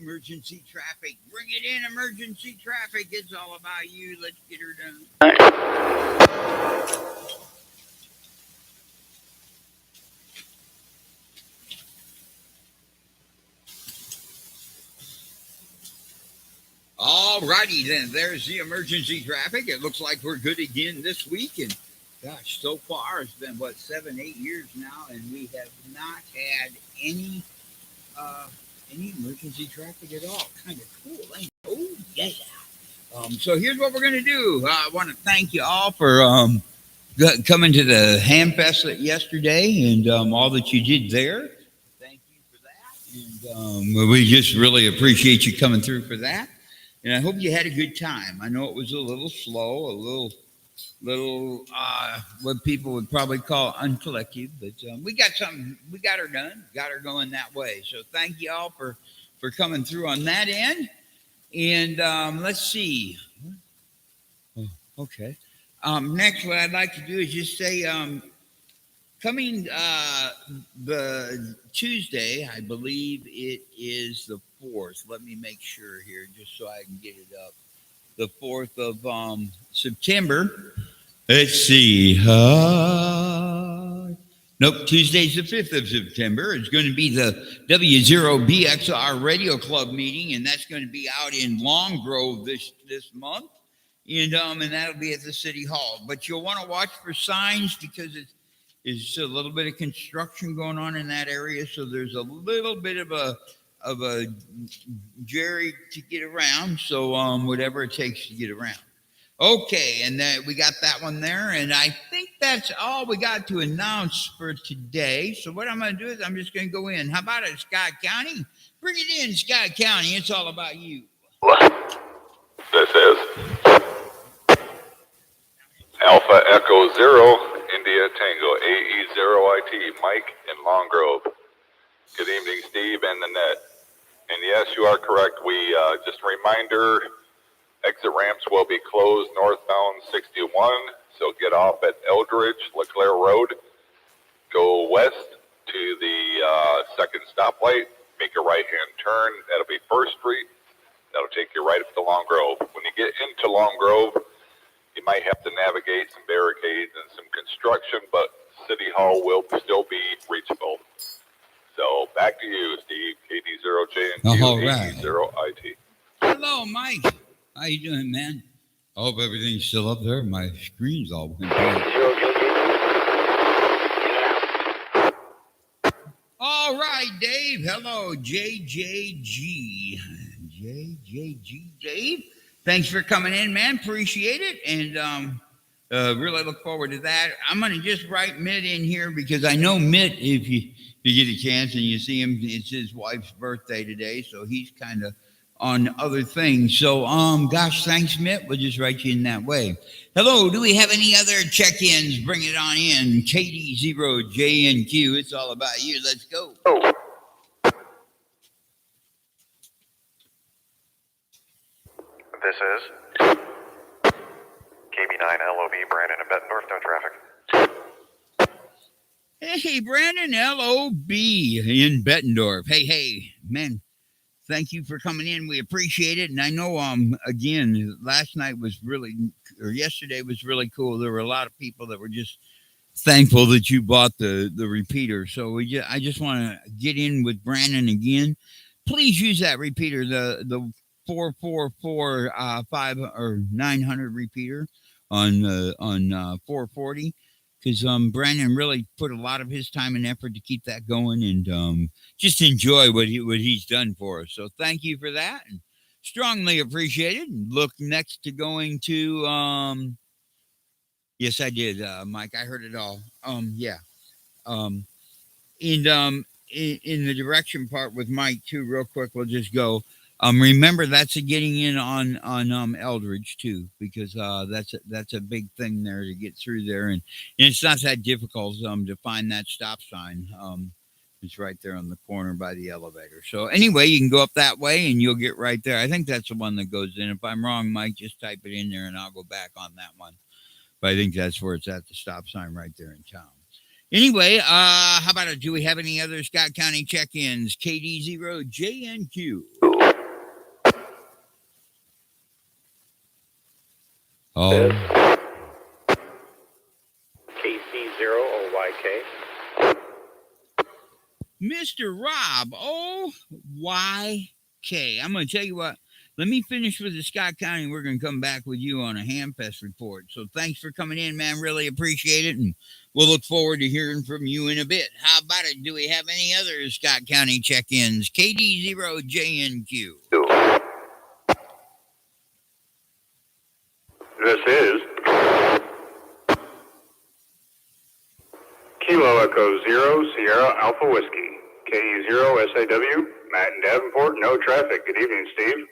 emergency traffic. Bring it in, emergency traffic. It's all about you. Let's get her done. All righty then. There's the emergency traffic. It looks like we're good again this week. And gosh, so far it's been what 7, 8 years now, and we have not had uh, any emergency traffic at all. Kind of cool, ain't it? Oh yeah. So here's what we're gonna do. I want to thank you all for coming to the Ham Fest yesterday and all that you did there. Thank you for that, and we just really appreciate you coming through for that. And I hope you had a good time. I know it was a little slow, a little what people would probably call uncollective, but we got something. We got her done. Got her going that way. So thank you all for coming through on that end. And let's see. Oh, okay. Next, what I'd like to do is just say, coming the Tuesday, I believe it is the 4th. Let me make sure here, just so I can get it up. The 4th of September. Let's see. Nope, Tuesday's the 5th of September. It's going to be the W0BXR Radio Club meeting, and that's going to be out in Long Grove this month. And that'll be at the City Hall. But you'll want to watch for signs because it's a little bit of construction going on in that area. So there's a little bit of a Jerry to get around. So whatever it takes to get around. Okay, and we got that one there, and I think that's all we got to announce for today. So what I'm going to do is I'm just going to go in. How about it, Scott County? Bring it in, Scott County. It's all about you. This is Alpha Echo Zero, India Tango, AE0IT, Mike in Long Grove. Good evening, Steve and Nanette. And yes, you are correct. We just a reminder. Exit ramps will be closed northbound 61, so get off at Eldridge, LeClaire Road, go west to the second stoplight, make a right-hand turn. That'll be First Street. That'll take you right up to Long Grove. When you get into Long Grove, you might have to navigate some barricades and some construction, but City Hall will still be reachable. So back to you, Steve, KD0J and KD0IT. Hello, Mike. How you doing, man? I hope everything's still up there. My screen's all went down. All right, Dave. Hello, JJG. JJG, Dave. Thanks for coming in, man. Appreciate it. And really look forward to that. I'm going to just write Mitt in here because I know Mitt, if you get a chance and you see him, it's his wife's birthday today. So he's kind of on other things. So, gosh, thanks, Mitt. We'll just write you in that way. Hello, do we have any other check-ins? Bring it on in. KD0JNQ, it's all about you. Let's go. This is KB9LOB, Brandon and Bettendorf, no traffic. Hey, Brandon, LOB in Bettendorf. Hey, man. Thank you for coming in. We appreciate it. And I know, again, yesterday was really cool. There were a lot of people that were just thankful that you bought the repeater. So I just want to get in with Brandon again. Please use that repeater, the 444 5 or 900 repeater on 440. Because Brandon really put a lot of his time and effort to keep that going, and just enjoy what he's done for us. So thank you for that, and strongly appreciated. And look next to going to yes, I did, Mike. I heard it all. Yeah. And in the direction part with Mike too, real quick, we'll just go. Remember that's a getting in on Eldridge too, because that's a big thing there to get through there, and it's not that difficult to find that stop sign. It's right there on the corner by the elevator. So anyway, you can go up that way and you'll get right there. I think that's the one that goes in. If I'm wrong, Mike, just type it in there and I'll go back on that one. But I think that's where it's at, the stop sign right there in town. Anyway, how about it? Do we have any other Scott County check-ins? KD0JNQ. Oh, KC0OYK. Mr. Rob OYK. I'm going to tell you what. Let me finish with the Scott County. We're going to come back with you on a Hamfest report. So thanks for coming in, man. Really appreciate it. And we'll look forward to hearing from you in a bit. How about it? Do we have any other Scott County check-ins? KD0JNQ. This is Kilo Echo Zero Sierra Alpha Whiskey, KE0 SAW, Matt and Davenport, no traffic. Good evening, Steve.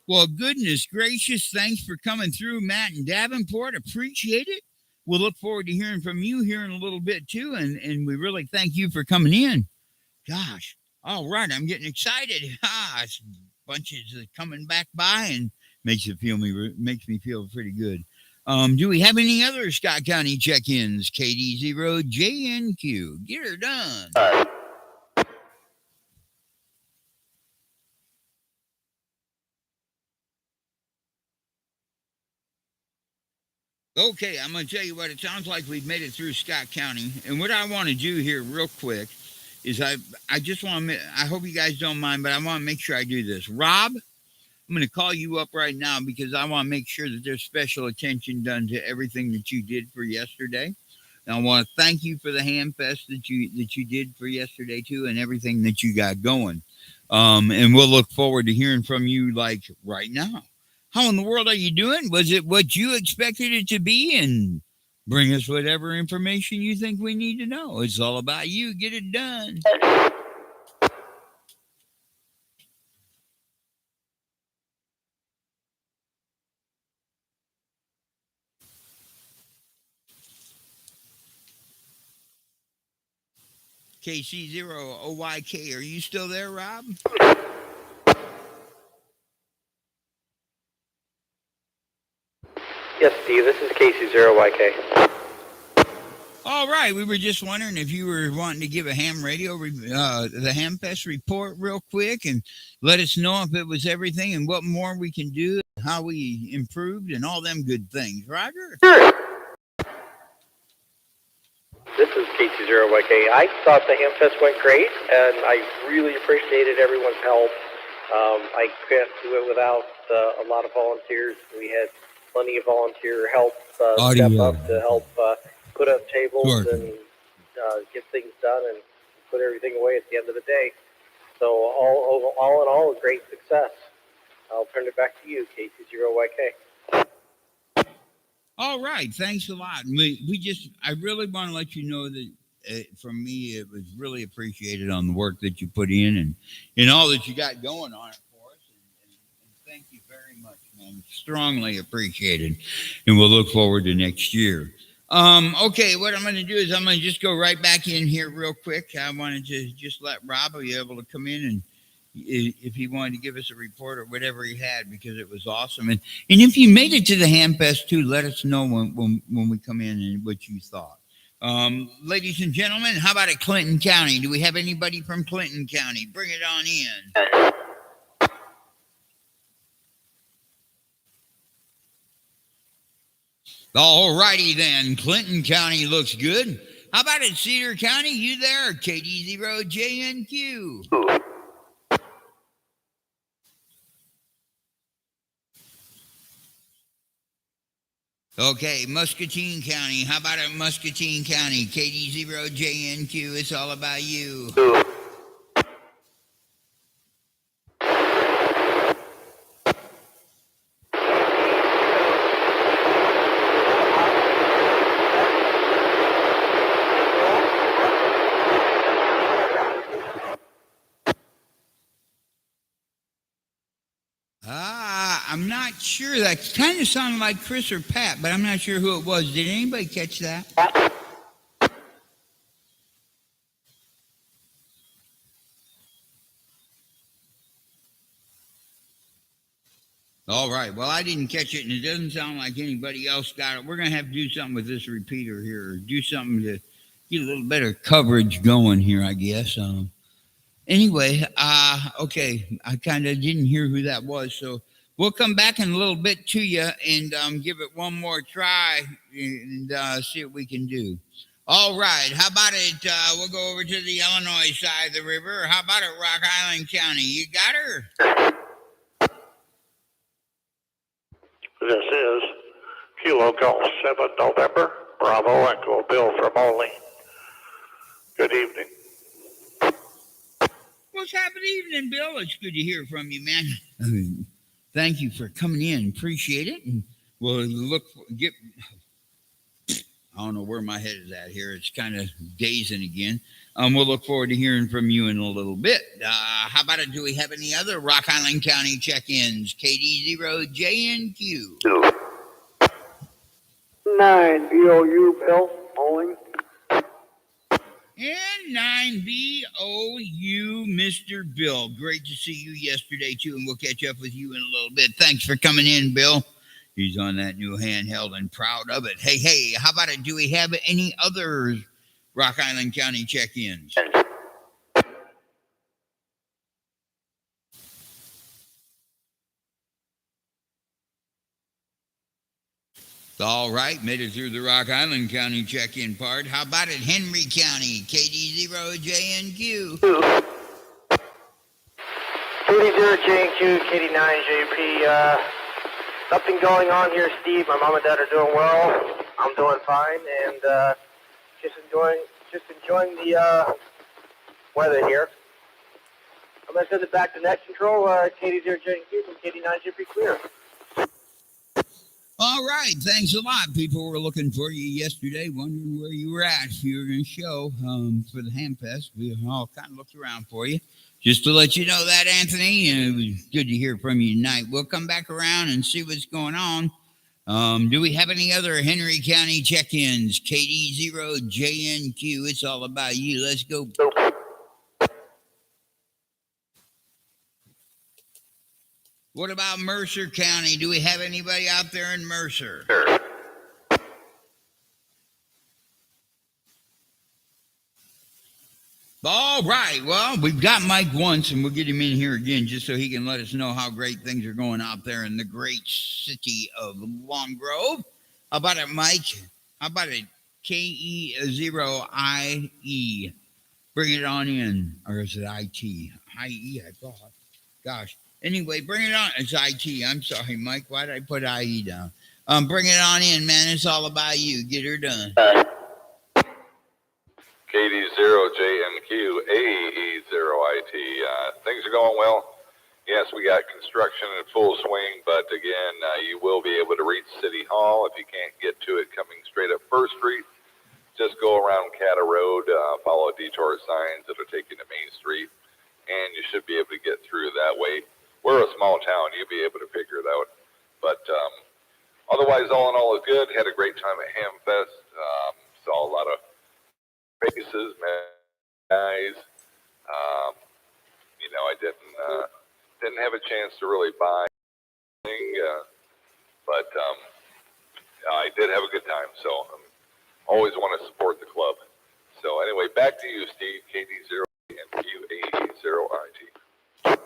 Well, goodness gracious, thanks for coming through, Matt and Davenport. Appreciate it. We'll look forward to hearing from you here in a little bit, too. And we really thank you for coming in. Gosh, all right, I'm getting excited. It's bunches coming back by and makes me feel pretty good. Do we have any other Scott County check-ins? KD0JNQ. Get her done. Okay, I'm going to tell you what, it sounds like we've made it through Scott County. And what I want to do here real quick is I just want to, I hope you guys don't mind, but I want to make sure I do this. Rob, I'm going to call you up right now because I want to make sure that there's special attention done to everything that you did for yesterday. And I want to thank you for the Hamfest that you did for yesterday too, and everything that you got going. And we'll look forward to hearing from you like right now. How in the world are you doing? Was it what you expected it to be? And bring us whatever information you think we need to know. It's all about you. Get it done. KC0OYK, are you still there, Rob? Yes, Steve, this is KC0YK. All right, we were just wondering if you were wanting to give a ham radio, the Hamfest report real quick and let us know if it was everything and what more we can do, how we improved and all them good things. Roger? Sure. This is KC0YK. I thought the Hamfest went great, and I really appreciated everyone's help. I couldn't do it without a lot of volunteers. We had plenty of volunteer help step up to help put up tables and get things done and put everything away at the end of the day. So all in all, a great success. I'll turn it back to you, KC0YK. All right, thanks a lot. I really want to let you know that from me, it was really appreciated on the work that you put in and all that you got going on it for us. And thank you very much, man. Strongly appreciated. And we'll look forward to next year. Okay, what I'm going to do is I'm going to just go right back in here real quick. I wanted to just let Rob be able to come in and if he wanted to give us a report or whatever he had, because it was awesome. And if you made it to the Hamfest too, let us know when we come in and what you thought. Ladies and gentlemen, how about at Clinton County? Do we have anybody from Clinton County? Bring it on in. All righty then. Clinton County looks good. How about at Cedar County? You there? KD0JNQ. Okay, Muscatine County. How about at Muscatine County? KD0JNQ. It's all about you. I'm not sure. That kind of sounded like Chris or Pat, but I'm not sure who it was. Did anybody catch that? All right. Well, I didn't catch it, and it doesn't sound like anybody else got it. We're going to have to do something with this repeater here, or do something to get a little better coverage going here, I guess. Anyway, okay. I kind of didn't hear who that was, so We'll come back in a little bit to you and give it one more try and see what we can do. All right. How about it? We'll go over to the Illinois side of the river. How about it, Rock Island County? You got her? This is Kilo Golf 7 November, Bravo Echo, Bill from Olney. Good evening. What's happening, evening, Bill? It's good to hear from you, man. Thank you for coming in. Appreciate it. And we'll I don't know where my head is at here. It's kind of dazing again. We'll look forward to hearing from you in a little bit. How about it? Do we have any other Rock Island County check-ins? KD0JNQ. 9 BOU, Bill, Bowling. And 9BOU, Mr. Bill. Great to see you yesterday, too, and we'll catch up with you in a little bit. Thanks for coming in, Bill. He's on that new handheld and proud of it. Hey, how about it? Do we have any other Rock Island County check-ins? All right, made it through the Rock Island County check-in part. How about it, Henry County, KD0JNQ? KD0JNQ, KD9JP. Nothing going on here, Steve. My mom and dad are doing well. I'm doing fine, and just enjoying the weather here. I'm gonna send it back to Net Control. KD0JNQ from KD9JP clear. All right, thanks a lot. People were looking for you yesterday, wondering where you were at. If you were going to show for the Hamfest, we all kind of looked around for you. Just to let you know that, Anthony, it was good to hear from you tonight. We'll come back around and see what's going on. Do we have any other Henry County check-ins? KD0JNQ, it's all about you. Let's go. What about Mercer County? Do we have anybody out there in Mercer? Sure. All right. Well, we've got Mike once, and we'll get him in here again just so he can let us know how great things are going out there in the great city of Long Grove. How about it, Mike? How about it? KE0IE. Bring it on in. Or is it IT? IE, I thought. Gosh. Anyway, bring it on. It's IT. I'm sorry, Mike. Why did I put IE down? Bring it on in, man. It's all about you. Get her done. KD0JNQ, AE0IT. Things are going well. Yes, we got construction in full swing, but again, you will be able to reach City Hall. If you can't get to it coming straight up First Street, just go around Catta Road, follow detour signs that are taking to Main Street, and you should be able to get through that way. We're a small town. You'll be able to figure it out. But otherwise, all in all, is good. Had a great time at Hamfest. Saw a lot of faces, guys. I didn't have a chance to really buy anything, but I did have a good time. So always want to support the club. So anyway, back to you, Steve. KD0NQ8E0IT.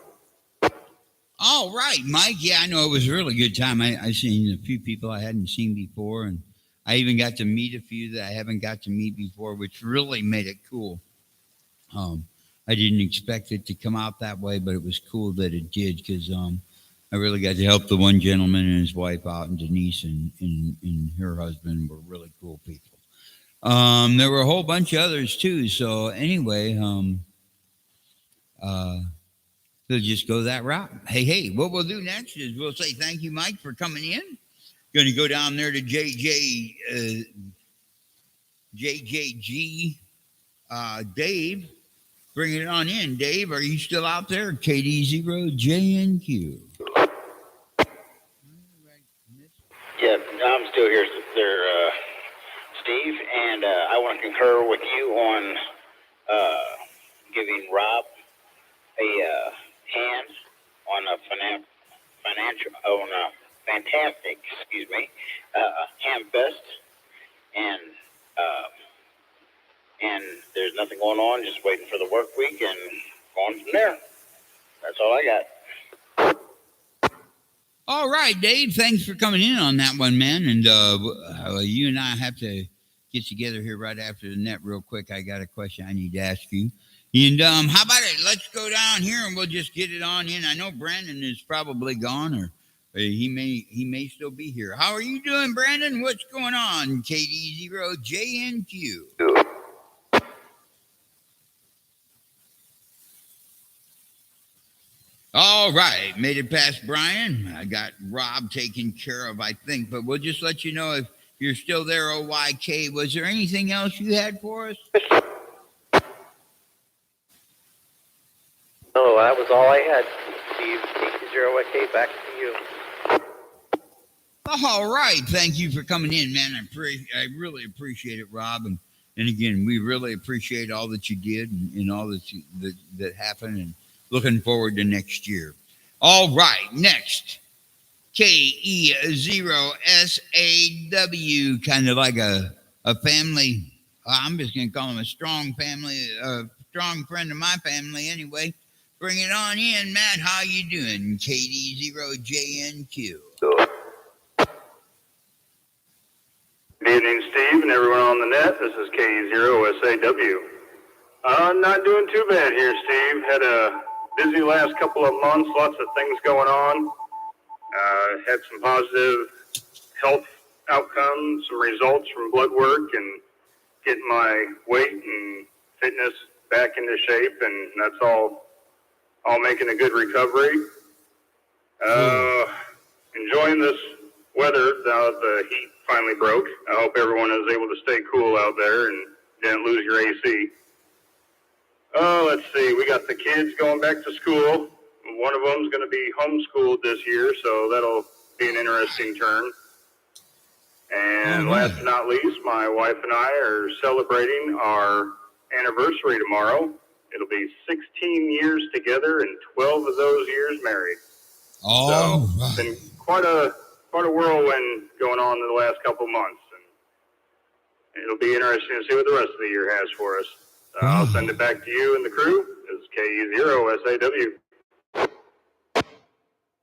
All right, Mike. Yeah, I know it was a really good time. I seen a few people I hadn't seen before, and I even got to meet a few that I haven't got to meet before, which really made it cool. I didn't expect it to come out that way, but it was cool that it did because I really got to help the one gentleman and his wife out, and Denise and her husband were really cool people. There were a whole bunch of others too. So anyway, we'll just go that route. Hey, what we'll do next is we'll say thank you, Mike, for coming in. Going to go down there to JJG Dave. Bring it on in. Dave, are you still out there? KD0JNQ. Yeah, I'm still here, Steve, and I want to concur with you on giving Rob a hand on a fantastic, Hamfest, and there's nothing going on, just waiting for the work week and going from there. That's all I got. All right, Dave. Thanks for coming in on that one, man. And you and I have to get together here right after the net real quick. I got a question I need to ask you. And how about it? Let's go down here and we'll just get it on in. I know Brandon is probably gone, or he may still be here. How are you doing, Brandon? What's going on? KD0JNQ. All right, made it past Brian. I got Rob taken care of, I think, but we'll just let you know if you're still there, OYK. Was there anything else you had for us? No, that was all I had. Steve, KT0YK, back to you. All right, thank you for coming in, man. I really appreciate it, Rob. And again, we really appreciate all that you did and all that happened, and looking forward to next year. All right, next, KE0SAW, kind of like a family. I'm just going to call him a strong family, a strong friend of my family anyway. Bring it on in, Matt. How you doing? KD0JNQ. Good evening, Steve, and everyone on the net. This is KE0SAW. Not doing too bad here, Steve. Had a busy last couple of months, lots of things going on. Had some positive health outcomes, some results from blood work, and getting my weight and fitness back into shape, and that's all making a good recovery. Enjoying this weather now that the heat finally broke. I hope everyone is able to stay cool out there and didn't lose your AC. Let's see. We got the kids going back to school. One of them's going to be homeschooled this year, so that'll be an interesting turn. And last but not least, my wife and I are celebrating our anniversary tomorrow. It'll be 16 years together and 12 of those years married. Oh, so it's been quite a whirlwind going on in the last couple months, and it'll be interesting to see what the rest of the year has for us. I'll send it back to you and the crew. This is KE0SAW.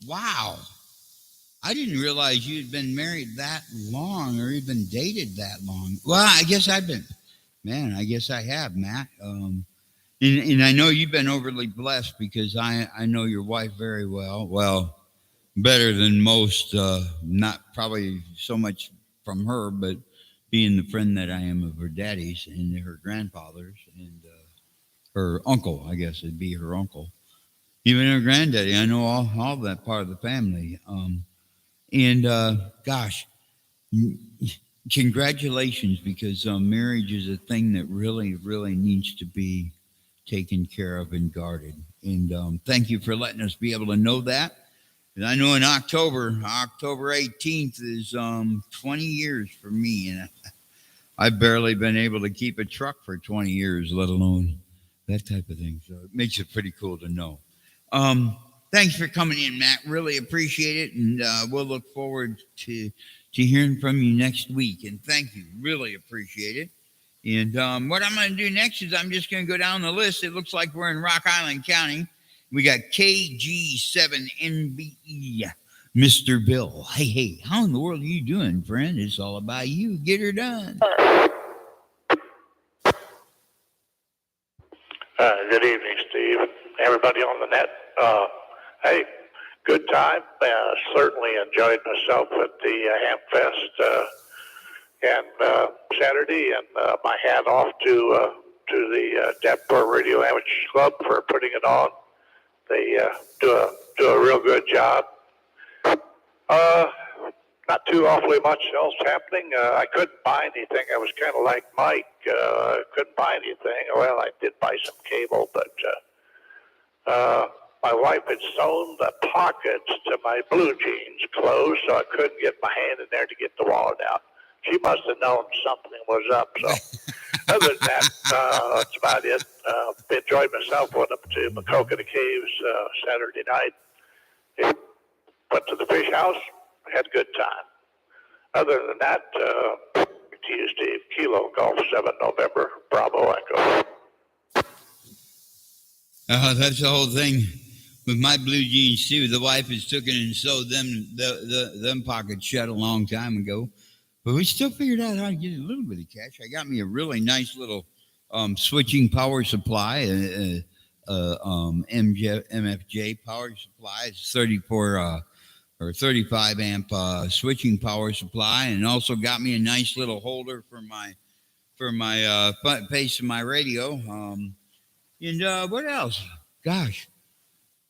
Wow. I didn't realize you'd been married that long or even dated that long. Well, I guess I have, Matt. And I know you've been overly blessed because I know your wife very well. Well, better than most, not probably so much from her, but being the friend that I am of her daddy's and her grandfather's and her uncle, I guess it'd be her uncle. Even her granddaddy, I know all that part of the family. Gosh, congratulations, because marriage is a thing that really, really needs to be taken care of and guarded. And thank you for letting us be able to know that. And I know in October 18th is 20 years for me, and I've barely been able to keep a truck for 20 years, let alone that type of thing. So it makes it pretty cool to know. Thanks for coming in, Matt. Really appreciate it, and we'll look forward to hearing from you next week. And thank you. Really appreciate it. And what I'm going to do next is I'm just going to go down the list. It looks like we're in Rock Island County. We got KG7NBE, Mr. Bill. Hey, how in the world are you doing, friend? It's all about you. Get her done. Good evening, Steve. Everybody on the net. Hey, good time. Certainly enjoyed myself at the Hamfest and Saturday, and my hat off to the Davenport Radio Amateur Club for putting it on. They do a real good job. Not too awfully much else happening. I couldn't buy anything. I was kind of like Mike. Couldn't buy anything. Well, I did buy some cable, but my wife had sewn the pockets to my blue jeans closed, so I couldn't get my hand in there to get the wallet out. She must have known something was up. So other than that, that's about it. Enjoyed myself. Went up to Maquoketa Caves Saturday night. Went to the fish house. Had a good time. Other than that, to you, Steve. Kilo Golf 7 November. Bravo Echo. That's the whole thing with my blue jeans too. The wife has taken and sewed them pockets shut a long time ago, but we still figured out how to get a little bit of cash. I got me a really nice little switching power supply, MFJ power supply. It's 34 or 35 amp switching power supply, and also got me a nice little holder for my face of my radio. And what else? Gosh,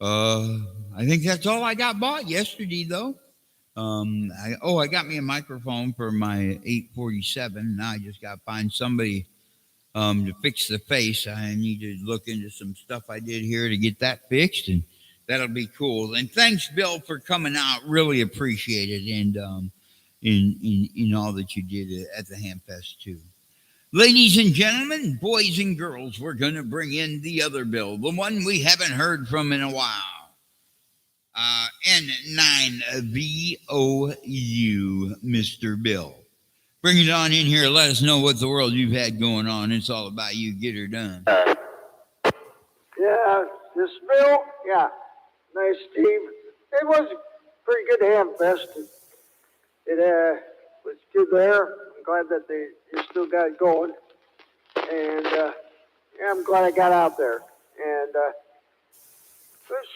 I think that's all I got bought yesterday, though. I got me a microphone for my 847. Now I just got to find somebody to fix the face. I need to look into some stuff I did here to get that fixed, and that'll be cool. And thanks, Bill, for coming out. Really appreciate it, and in all that you did at the Hamfest too. Ladies and gentlemen, boys and girls, we're going to bring in the other Bill, the one we haven't heard from in a while. N9VOU, Mr. Bill. Bring it on in here. Let us know what the world you've had going on. It's all about you. Get her done. Yeah, this Bill. Yeah, nice, Steve. It was a pretty good Hamfest. It was good there. I'm glad that you still got it going. And yeah, I'm glad I got out there. And there's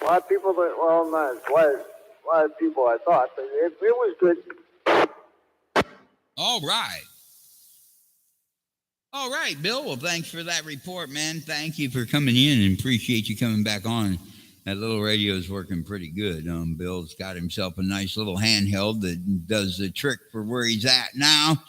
a lot of people that, well, not a lot of people I thought, but it was good. All right. All right, Bill. Well, thanks for that report, man. Thank you for coming in, and appreciate you coming back on. That little radio is working pretty good. Bill's got himself a nice little handheld that does the trick for where he's at now.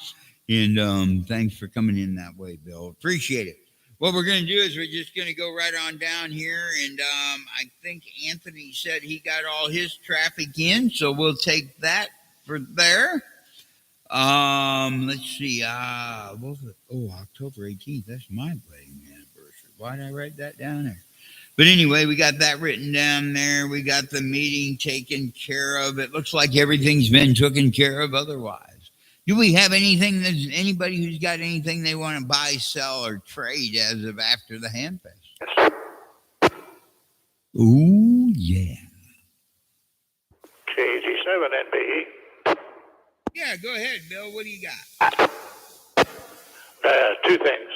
And thanks for coming in that way, Bill. Appreciate it. What we're going to do is we're just going to go right on down here. And I think Anthony said he got all his traffic in, so we'll take that for there. Let's see. What was it? Oh, October 18th. That's my wedding anniversary. Why did I write that down there? But anyway, we got that written down there. We got the meeting taken care of. It looks like everything's been taken care of otherwise. Do we have anything that's anybody who's got anything they want to buy, sell, or trade as of after the Hamfest? Ooh, yeah. KG7NBE. Yeah, go ahead, Bill. What do you got? Two things.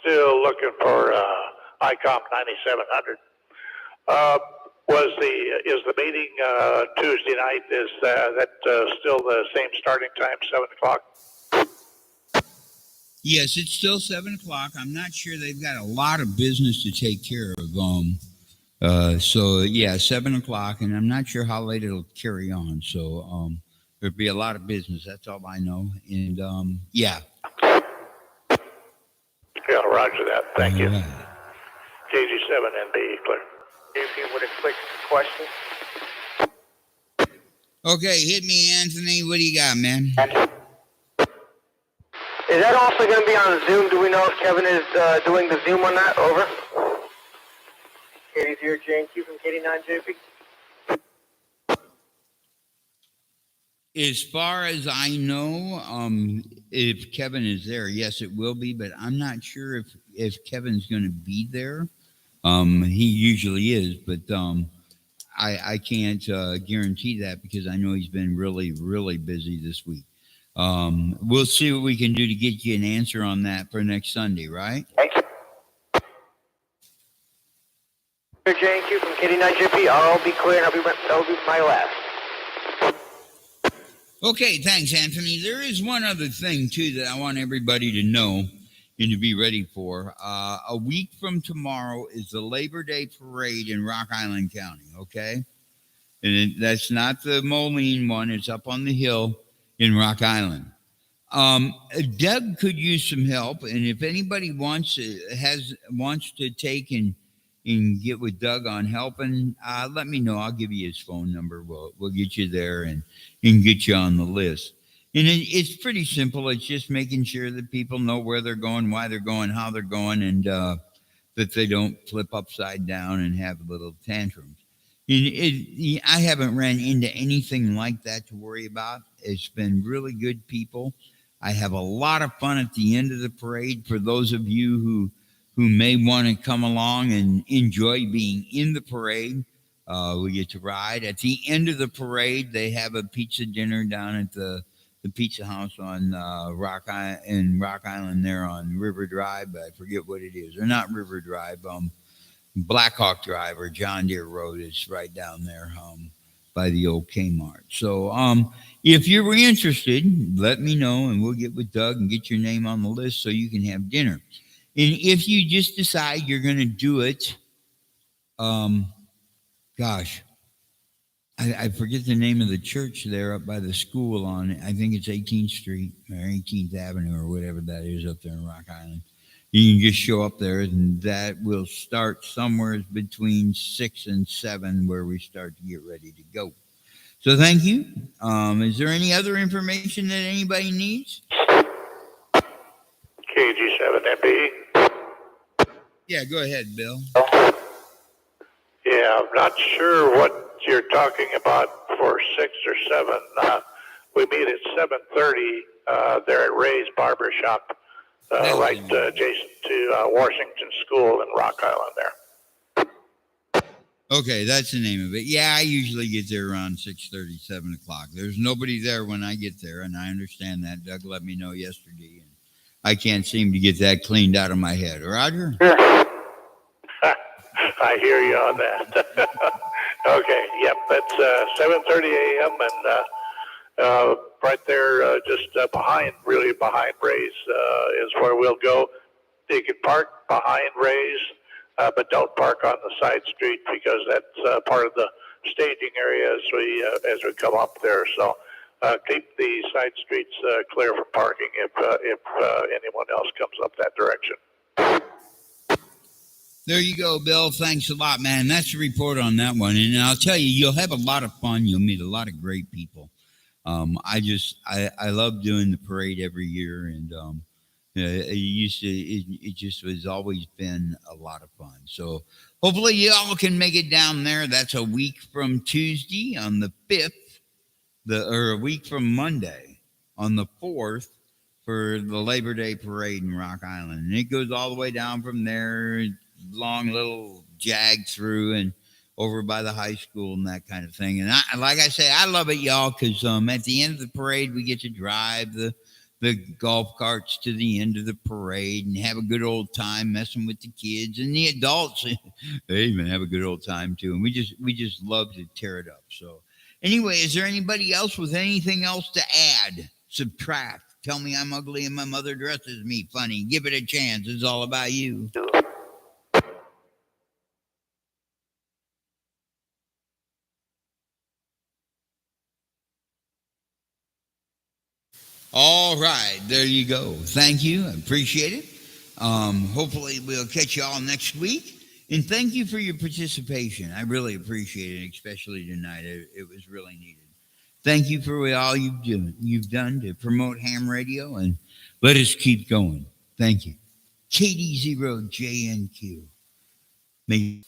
Still looking for ICOM 9700. Is the meeting Tuesday night? Is that still the same starting time, 7:00? Yes, it's still 7:00. I'm not sure they've got a lot of business to take care of. So yeah, 7:00, and I'm not sure how late it'll carry on. So there'll be a lot of business. That's all I know. And yeah. Yeah, roger that. Thank you. Right. KG7NB, clear. If you would have clicked question. Okay, hit me, Anthony. What do you got, man? Is that also going to be on Zoom? Do we know if Kevin is doing the Zoom on that? Over. KD0JQ from KD9JP. As far as I know, if Kevin is there, yes, it will be, but I'm not sure if Kevin's going to be there. He usually is, but I can't guarantee that because I know he's been really, really busy this week. We'll see what we can do to get you an answer on that for next Sunday, right? Thanks. JQ from KD9JP. I'll be clear, and that'll be my last. Okay, thanks, Anthony. There is one other thing, too, that I want everybody to know and to be ready for. A week from tomorrow is the Labor Day Parade in Rock Island County, okay? And that's not the Moline one. It's up on the hill in Rock Island. Doug could use some help, and if anybody wants to take and get with Doug on helping, let me know. I'll give you his phone number. We'll get you there and get you on the list. And it's pretty simple. It's just making sure that people know where they're going, why they're going, how they're going, and that they don't flip upside down and have little tantrums. I haven't ran into anything like that to worry about. It's been really good people. I have a lot of fun at the end of the parade. For those of you who may want to come along and enjoy being in the parade. We get to ride. At the end of the parade, they have a pizza dinner down at the pizza house on Rock Island there on River Drive. I forget what it is. Or not River Drive. Blackhawk Drive or John Deere Road is right down there by the old Kmart. So if you're interested, let me know and we'll get with Doug and get your name on the list so you can have dinner. And if you just decide you're going to do it, gosh, I forget the name of the church there up by the school on, I think it's 18th Street or 18th Avenue or whatever that is up there in Rock Island. You can just show up there, and that will start somewhere between 6 and 7 where we start to get ready to go. So thank you. Is there any other information that anybody needs? KG7MB. Yeah, go ahead, Bill. Yeah, I'm not sure what you're talking about for 6 or 7. We meet at 7:30 there at Ray's Barber Shop, right adjacent to Washington School in Rock Island there. Okay, that's the name of it. Yeah, I usually get there around 6:30, 7 o'clock. There's nobody there when I get there, and I understand that. Doug let me know yesterday, and I can't seem to get that cleaned out of my head. Roger? I hear you on that. Okay, yep, that's 7:30 a.m. and right there, just behind Ray's is where we'll go. You can park behind Ray's, but don't park on the side street because that's part of the staging area as we come up there. So keep the side streets clear for parking if anyone else comes up that direction. There you go, Bill. Thanks a lot, man. That's the report on that one. And I'll tell you, you'll have a lot of fun. You'll meet a lot of great people. I love doing the parade every year, and it just has always been a lot of fun. So hopefully you all can make it down there. That's a week from Tuesday on the 5th, or a week from Monday on the 4th for the Labor Day parade in Rock Island. And it goes all the way down from there, long little jag through and over by the high school and that kind of thing. And like I say, I love it, y'all, because at the end of the parade, we get to drive the golf carts to the end of the parade and have a good old time messing with the kids and the adults. They even have a good old time too. And we just love to tear it up. So anyway, is there anybody else with anything else to add, subtract? Tell me I'm ugly and my mother dresses me funny. Give it a chance. It's all about you. All right, there you go. Thank you. I appreciate it. Hopefully we'll catch you all next week. And thank you for your participation. I really appreciate it, especially tonight. It was really needed. Thank you for all you've done to promote ham radio, and let us keep going. Thank you. KD0JNQ. May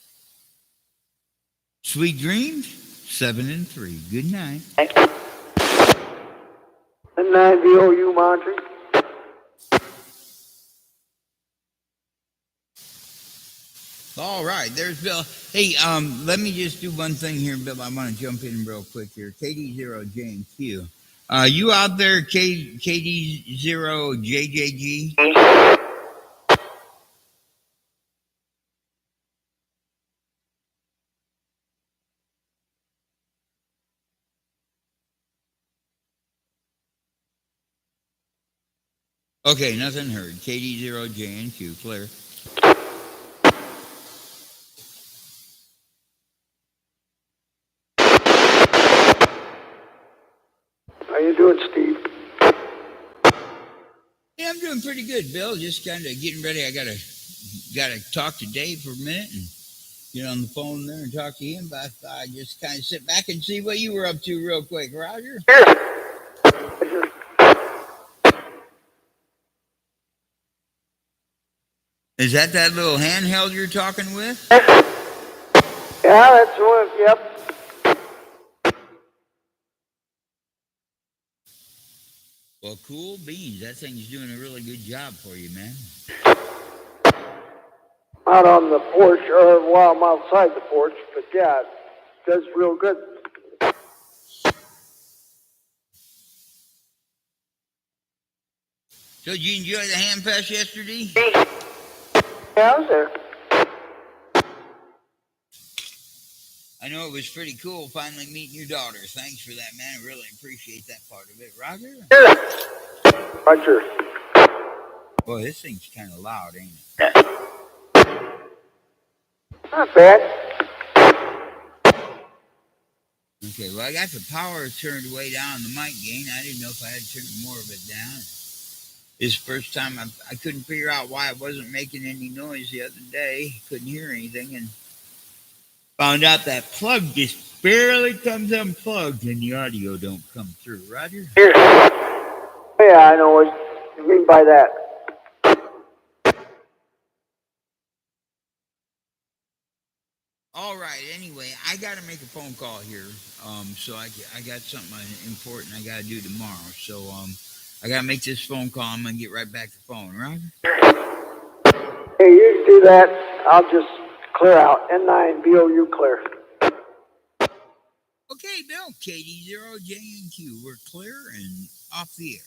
sweet dreams, 7 and 3. Good night. And 9 VOU, Marjorie. All right, there's Bill. Hey, let me just do one thing here, Bill. I want to jump in real quick here. KD0JNQ. You out there, KD0JJG? Okay, nothing heard. KD0JNQ, clear. How you doing, Steve? Yeah, I'm doing pretty good, Bill. Just kind of getting ready. I gotta talk to Dave for a minute and get on the phone there and talk to him. But I just kind of sit back and see what you were up to real quick, Roger. Sure. Is that little handheld you're talking with? Yeah, that's one. Yep. Well, cool beans. That thing's doing a really good job for you, man. out on the porch, or while I'm outside the porch, but yeah, it does real good. So did you enjoy the ham fest yesterday? Yeah, I was there. I know it was pretty cool finally meeting your daughter. Thanks for that, man. I really appreciate that part of it. Roger? Roger. Boy, this thing's kind of loud, ain't it? Not bad. Okay, well, I got the power turned way down the mic gain. I didn't know if I had turned more of it down. This first time I couldn't figure out why it wasn't making any noise the other day. Couldn't hear anything, and found out that plug just barely comes unplugged and the audio don't come through. Roger? Here. Yeah, I know what you mean by that. All right. Anyway, I got to make a phone call here. So I got something important I got to do tomorrow. So I got to make this phone call. I'm gonna get right back to the phone. Roger? Hey, you do that. I'll just clear out. N9 BOU clear. Okay, Bill. KD0JNQ. We're clear and off the air.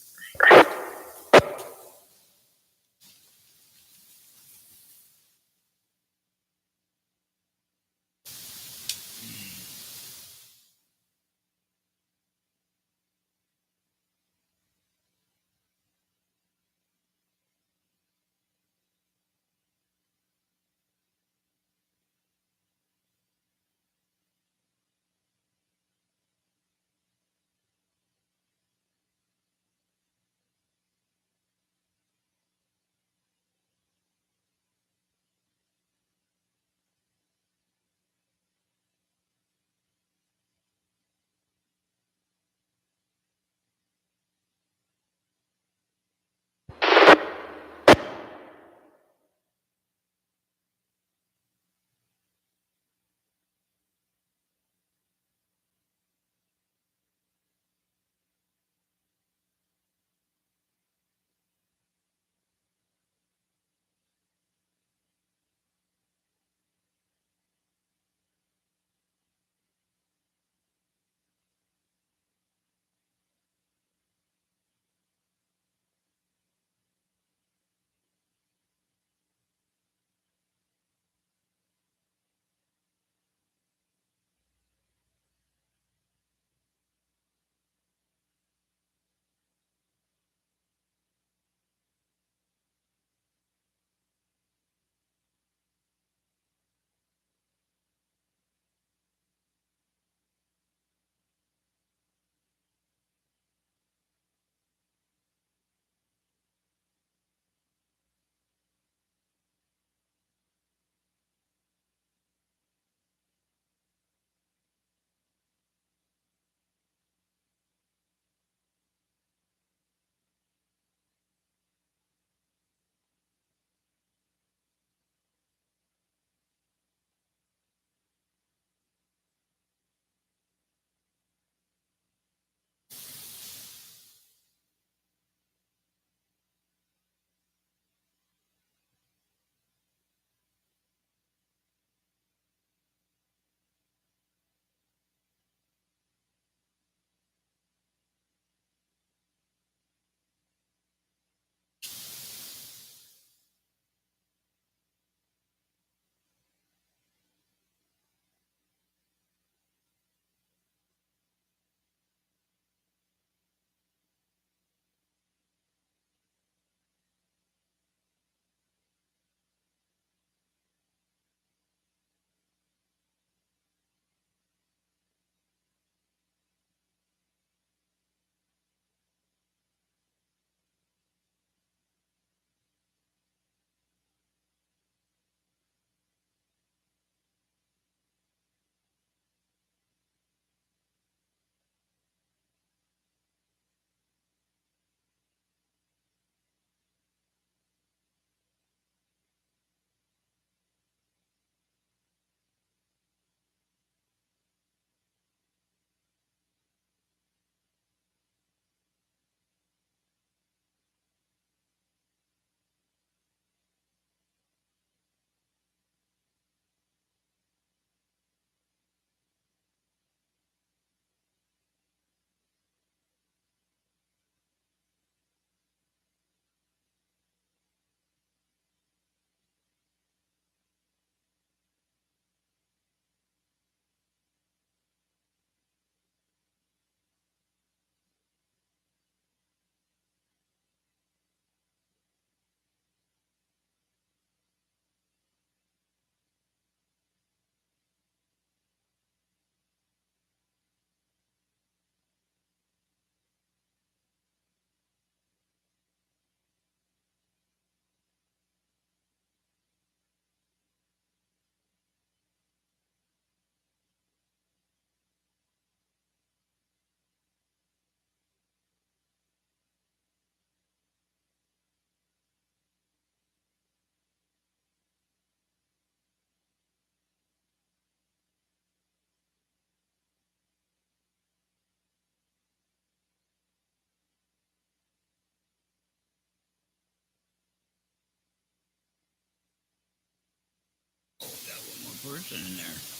person in there.